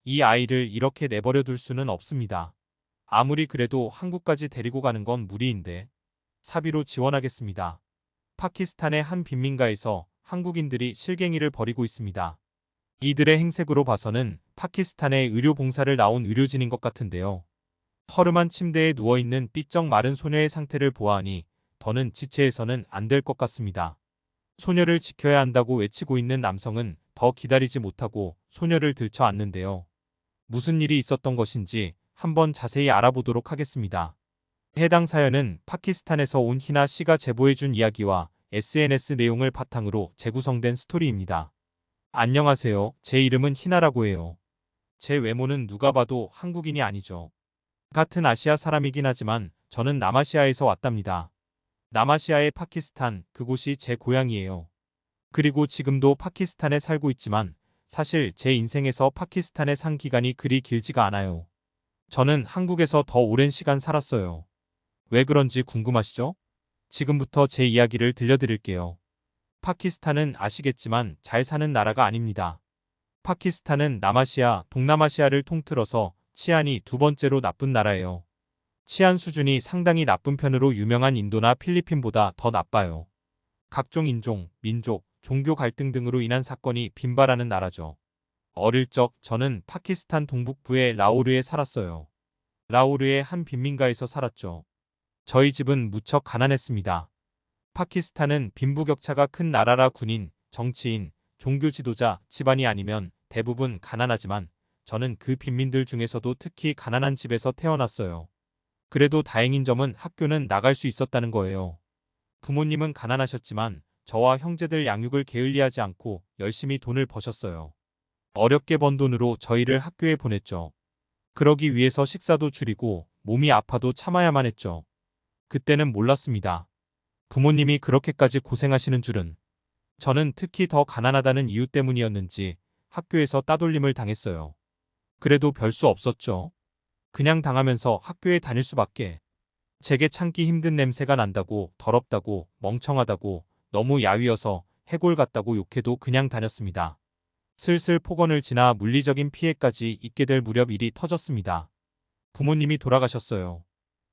이 아이를 이렇게 내버려 둘 수는 없습니다. 아무리 그래도 한국까지 데리고 가는 건 무리인데 사비로 지원하겠습니다. 파키스탄의 한 빈민가에서 한국인들이 실갱이를 벌이고 있습니다. 이들의 행색으로 봐서는 파키스탄의 의료 봉사를 나온 의료진인 것 같은데요. 허름한 침대에 누워있는 삐쩍 마른 소녀의 상태를 보아하니 더는 지체해서는 안 될 것 같습니다. 소녀를 지켜야 한다고 외치고 있는 남성은 더 기다리지 못하고 소녀를 들쳐 안는데요. 무슨 일이 있었던 것인지 한번 자세히 알아보도록 하겠습니다. 해당 사연은 파키스탄에서 온 희나 씨가 제보해준 이야기와 SNS 내용을 바탕으로 재구성된 스토리입니다. 안녕하세요. 제 이름은 희나라고 해요. 제 외모는 누가 봐도 한국인이 아니죠. 같은 아시아 사람이긴 하지만 저는 남아시아에서 왔답니다. 남아시아의 파키스탄, 그곳이 제 고향이에요. 그리고 지금도 파키스탄에 살고 있지만 사실 제 인생에서 파키스탄에 산 기간이 그리 길지가 않아요. 저는 한국에서 더 오랜 시간 살았어요. 왜 그런지 궁금하시죠? 지금부터 제 이야기를 들려드릴게요. 파키스탄은 아시겠지만 잘 사는 나라가 아닙니다. 파키스탄은 남아시아, 동남아시아를 통틀어서 치안이 두 번째로 나쁜 나라예요. 치안 수준이 상당히 나쁜 편으로 유명한 인도나 필리핀보다 더 나빠요. 각종 인종, 민족, 종교 갈등 등으로 인한 사건이 빈발하는 나라죠. 어릴 적 저는 파키스탄 동북부의 라오르에 살았어요. 라오르의 한 빈민가에서 살았죠. 저희 집은 무척 가난했습니다. 파키스탄은 빈부격차가 큰 나라라 군인, 정치인, 종교 지도자, 집안이 아니면 대부분 가난하지만 저는 그 빈민들 중에서도 특히 가난한 집에서 태어났어요. 그래도 다행인 점은 학교는 나갈 수 있었다는 거예요. 부모님은 가난하셨지만 저와 형제들 양육을 게을리하지 않고 열심히 돈을 버셨어요. 어렵게 번 돈으로 저희를 학교에 보냈죠. 그러기 위해서 식사도 줄이고 몸이 아파도 참아야만 했죠. 그때는 몰랐습니다. 부모님이 그렇게까지 고생하시는 줄은. 저는 특히 더 가난하다는 이유 때문이었는지 학교에서 따돌림을 당했어요. 그래도 별 수 없었죠. 그냥 당하면서 학교에 다닐 수밖에. 제게 참기 힘든 냄새가 난다고, 더럽다고, 멍청하다고, 너무 야위어서 해골 같다고 욕해도 그냥 다녔습니다. 슬슬 폭언을 지나 물리적인 피해까지 입게 될 무렵 일이 터졌습니다. 부모님이 돌아가셨어요.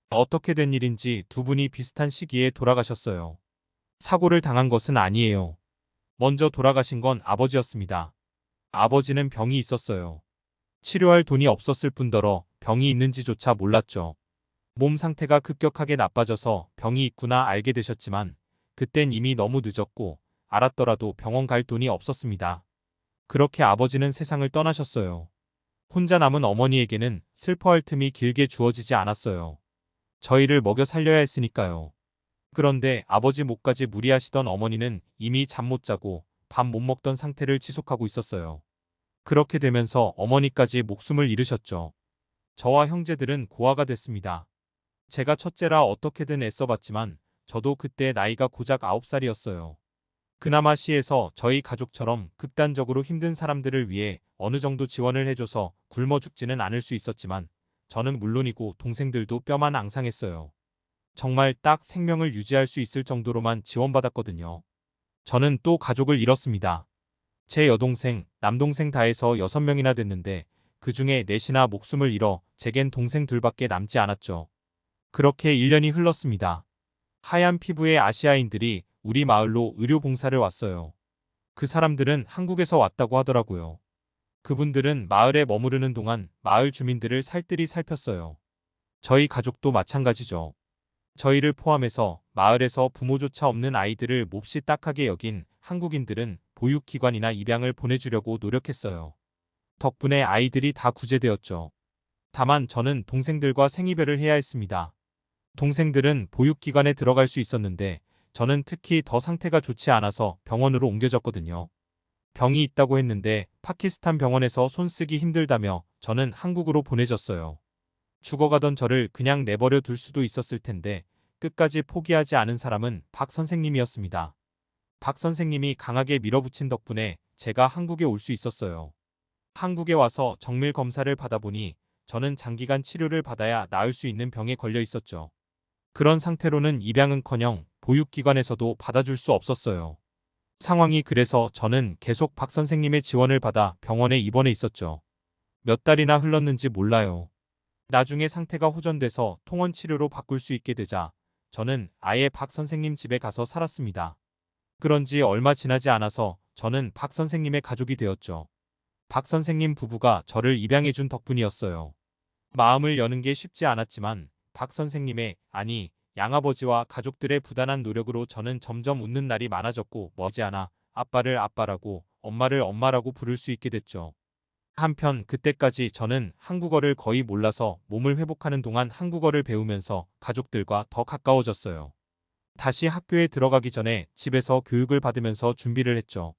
어떻게 된 일인지 두 분이 비슷한 시기에 돌아가셨어요. 사고를 당한 것은 아니에요. 먼저 돌아가신 건 아버지였습니다. 아버지는 병이 있었어요. 치료할 돈이 없었을 뿐더러 병이 있는지조차 몰랐죠. 몸 상태가 급격하게 나빠져서 병이 있구나 알게 되셨지만 그땐 이미 너무 늦었고 알았더라도 병원 갈 돈이 없었습니다. 그렇게 아버지는 세상을 떠나셨어요. 혼자 남은 어머니에게는 슬퍼할 틈이 길게 주어지지 않았어요. 저희를 먹여 살려야 했으니까요. 그런데 아버지 몫까지 무리하시던 어머니는 이미 잠 못 자고 밥 못 먹던 상태를 지속하고 있었어요. 그렇게 되면서 어머니까지 목숨을 잃으셨죠. 저와 형제들은 고아가 됐습니다. 제가 첫째라 어떻게든 애써봤지만 저도 그때 나이가 고작 9살이었어요. 그나마 시에서 저희 가족처럼 극단적으로 힘든 사람들을 위해 어느 정도 지원을 해줘서 굶어 죽지는 않을 수 있었지만 저는 물론이고 동생들도 뼈만 앙상했어요. 정말 딱 생명을 유지할 수 있을 정도로만 지원받았거든요. 저는 또 가족을 잃었습니다. 제 여동생, 남동생 다 해서 6명이나 됐는데 그중에 넷이나 목숨을 잃어 제겐 동생 둘밖에 남지 않았죠. 그렇게 1년이 흘렀습니다. 하얀 피부의 아시아인들이 우리 마을로 의료 봉사를 왔어요. 그 사람들은 한국에서 왔다고 하더라고요. 그분들은 마을에 머무르는 동안 마을 주민들을 살뜰히 살폈어요. 저희 가족도 마찬가지죠. 저희를 포함해서 마을에서 부모조차 없는 아이들을 몹시 딱하게 여긴 한국인들은 보육기관이나 입양을 보내주려고 노력했어요. 덕분에 아이들이 다 구제되었죠. 다만 저는 동생들과 생이별을 해야 했습니다. 동생들은 보육기관에 들어갈 수 있었는데 저는 특히 더 상태가 좋지 않아서 병원으로 옮겨졌거든요. 병이 있다고 했는데 파키스탄 병원에서 손쓰기 힘들다며 저는 한국으로 보내졌어요. 죽어가던 저를 그냥 내버려 둘 수도 있었을 텐데 끝까지 포기하지 않은 사람은 박 선생님이었습니다. 박 선생님이 강하게 밀어붙인 덕분에 제가 한국에 올 수 있었어요. 한국에 와서 정밀 검사를 받아보니 저는 장기간 치료를 받아야 나을 수 있는 병에 걸려 있었죠. 그런 상태로는 입양은커녕 보육기관에서도 받아줄 수 없었어요. 상황이 그래서 저는 계속 박 선생님의 지원을 받아 병원에 입원해 있었죠. 몇 달이나 흘렀는지 몰라요. 나중에 상태가 호전돼서 통원 치료로 바꿀 수 있게 되자 저는 아예 박 선생님 집에 가서 살았습니다. 그런지 얼마 지나지 않아서 저는 박 선생님의 가족이 되었죠. 박 선생님 부부가 저를 입양해준 덕분이었어요. 마음을 여는 게 쉽지 않았지만 박 선생님의, 아니, 양아버지와 가족들의 부단한 노력으로 저는 점점 웃는 날이 많아졌고 머지않아 아빠를 아빠라고 엄마를 엄마라고 부를 수 있게 됐죠. 한편 그때까지 저는 한국어를 거의 몰라서 몸을 회복하는 동안 한국어를 배우면서 가족들과 더 가까워졌어요. 다시 학교에 들어가기 전에 집에서 교육을 받으면서 준비를 했죠.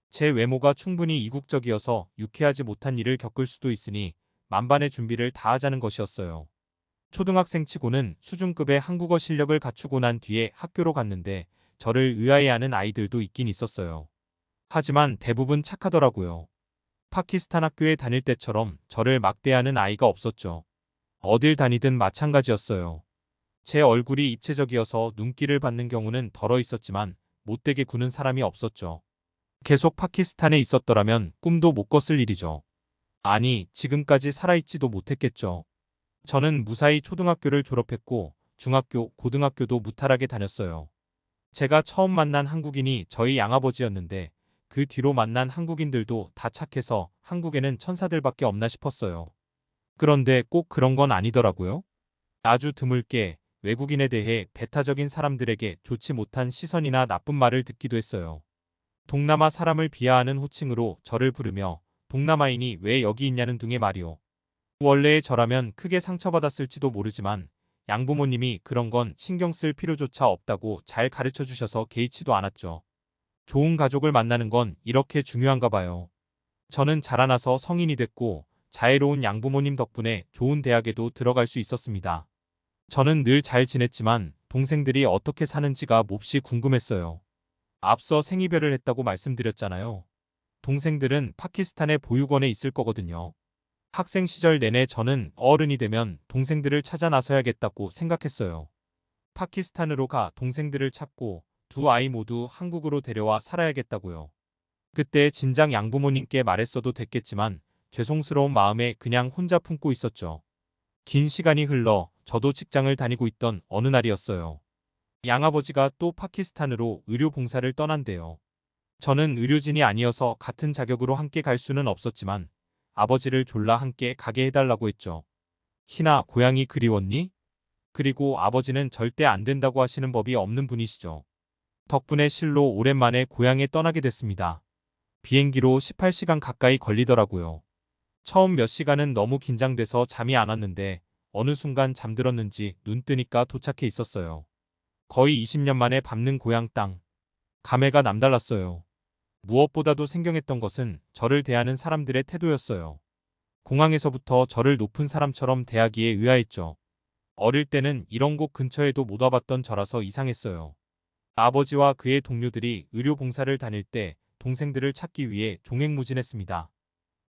제 외모가 충분히 이국적이어서 유쾌하지 못한 일을 겪을 수도 있으니 만반의 준비를 다하자는 것이었어요. 초등학생 치고는 수준급의 한국어 실력을 갖추고 난 뒤에 학교로 갔는데 저를 의아해하는 아이들도 있긴 있었어요. 하지만 대부분 착하더라고요. 파키스탄 학교에 다닐 때처럼 저를 막대하는 아이가 없었죠. 어딜 다니든 마찬가지였어요. 제 얼굴이 입체적이어서 눈길을 받는 경우는 덜어 있었지만 못되게 구는 사람이 없었죠. 계속 파키스탄에 있었더라면 꿈도 못 꿨을 일이죠. 아니, 지금까지 살아있지도 못했겠죠. 저는 무사히 초등학교를 졸업했고 중학교, 고등학교도 무탈하게 다녔어요. 제가 처음 만난 한국인이 저희 양아버지였는데 그 뒤로 만난 한국인들도 다 착해서 한국에는 천사들밖에 없나 싶었어요. 그런데 꼭 그런 건 아니더라고요. 아주 드물게 외국인에 대해 배타적인 사람들에게 좋지 못한 시선이나 나쁜 말을 듣기도 했어요. 동남아 사람을 비하하는 호칭으로 저를 부르며 동남아인이 왜 여기 있냐는 등의 말이요. 원래의 저라면 크게 상처받았을지도 모르지만 양부모님이 그런 건 신경 쓸 필요조차 없다고 잘 가르쳐 주셔서 개의치도 않았죠. 좋은 가족을 만나는 건 이렇게 중요한가 봐요. 저는 자라나서 성인이 됐고 자애로운 양부모님 덕분에 좋은 대학에도 들어갈 수 있었습니다. 저는 늘 잘 지냈지만 동생들이 어떻게 사는지가 몹시 궁금했어요. 앞서 생이별을 했다고 말씀드렸잖아요. 동생들은 파키스탄의 보육원에 있을 거거든요. 학생 시절 내내 저는 어른이 되면 동생들을 찾아 나서야겠다고 생각했어요. 파키스탄으로 가 동생들을 찾고 두 아이 모두 한국으로 데려와 살아야겠다고요. 그때 진작 양부모님께 말했어도 됐겠지만 죄송스러운 마음에 그냥 혼자 품고 있었죠. 긴 시간이 흘러 저도 직장을 다니고 있던 어느 날이었어요. 양아버지가 또 파키스탄으로 의료 봉사를 떠난대요. 저는 의료진이 아니어서 같은 자격으로 함께 갈 수는 없었지만 아버지를 졸라 함께 가게 해달라고 했죠. 희나 고향이 그리웠니? 그리고 아버지는 절대 안 된다고 하시는 법이 없는 분이시죠. 덕분에 실로 오랜만에 고향에 떠나게 됐습니다. 비행기로 18시간 가까이 걸리더라고요. 처음 몇 시간은 너무 긴장돼서 잠이 안 왔는데 어느 순간 잠들었는지 눈 뜨니까 도착해 있었어요. 거의 20년 만에 밟는 고향 땅. 감회가 남달랐어요. 무엇보다도 생경했던 것은 저를 대하는 사람들의 태도였어요. 공항에서부터 저를 높은 사람처럼 대하기에 의아했죠. 어릴 때는 이런 곳 근처에도 못 와봤던 저라서 이상했어요. 아버지와 그의 동료들이 의료 봉사를 다닐 때 동생들을 찾기 위해 종횡무진했습니다.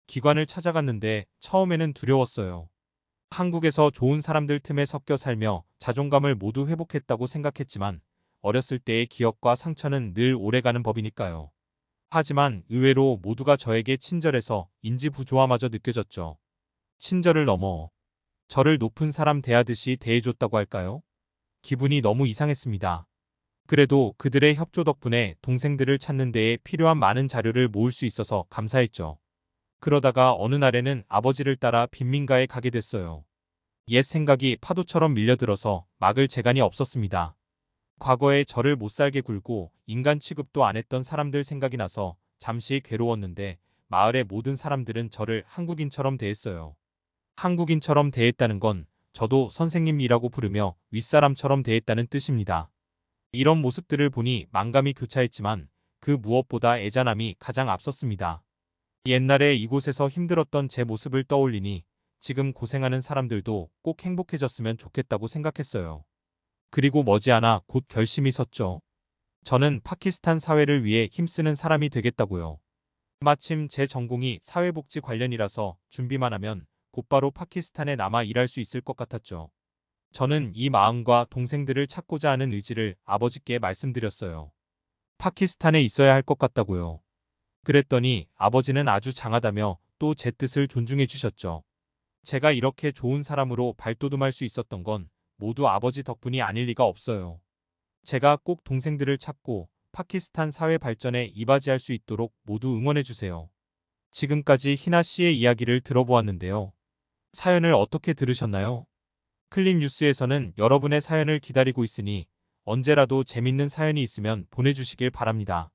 기관을 찾아갔는데 처음에는 두려웠어요. 한국에서 좋은 사람들 틈에 섞여 살며 자존감을 모두 회복했다고 생각했지만 어렸을 때의 기억과 상처는 늘 오래가는 법이니까요. 하지만 의외로 모두가 저에게 친절해서 인지 부조화마저 느껴졌죠. 친절을 넘어 저를 높은 사람 대하듯이 대해줬다고 할까요? 기분이 너무 이상했습니다. 그래도 그들의 협조 덕분에 동생들을 찾는 데에 필요한 많은 자료를 모을 수 있어서 감사했죠. 그러다가 어느 날에는 아버지를 따라 빈민가에 가게 됐어요. 옛 생각이 파도처럼 밀려들어서 막을 재간이 없었습니다. 과거에 저를 못살게 굴고 인간 취급도 안 했던 사람들 생각이 나서 잠시 괴로웠는데 마을의 모든 사람들은 저를 한국인처럼 대했어요. 한국인처럼 대했다는 건 저도 선생님이라고 부르며 윗사람처럼 대했다는 뜻입니다. 이런 모습들을 보니 만감이 교차했지만 그 무엇보다 애잔함이 가장 앞섰습니다. 옛날에 이곳에서 힘들었던 제 모습을 떠올리니 지금 고생하는 사람들도 꼭 행복해졌으면 좋겠다고 생각했어요. 그리고 머지않아 곧 결심이 섰죠. 저는 파키스탄 사회를 위해 힘쓰는 사람이 되겠다고요. 마침 제 전공이 사회복지 관련이라서 준비만 하면 곧바로 파키스탄에 남아 일할 수 있을 것 같았죠. 저는 이 마음과 동생들을 찾고자 하는 의지를 아버지께 말씀드렸어요. 파키스탄에 있어야 할 것 같다고요. 그랬더니 아버지는 아주 장하다며 또 제 뜻을 존중해 주셨죠. 제가 이렇게 좋은 사람으로 발돋움할 수 있었던 건 모두 아버지 덕분이 아닐 리가 없어요. 제가 꼭 동생들을 찾고 파키스탄 사회 발전에 이바지할 수 있도록 모두 응원해 주세요. 지금까지 희나 씨의 이야기를 들어보았는데요. 사연을 어떻게 들으셨나요? 클립 뉴스에서는 여러분의 사연을 기다리고 있으니 언제라도 재밌는 사연이 있으면 보내주시길 바랍니다.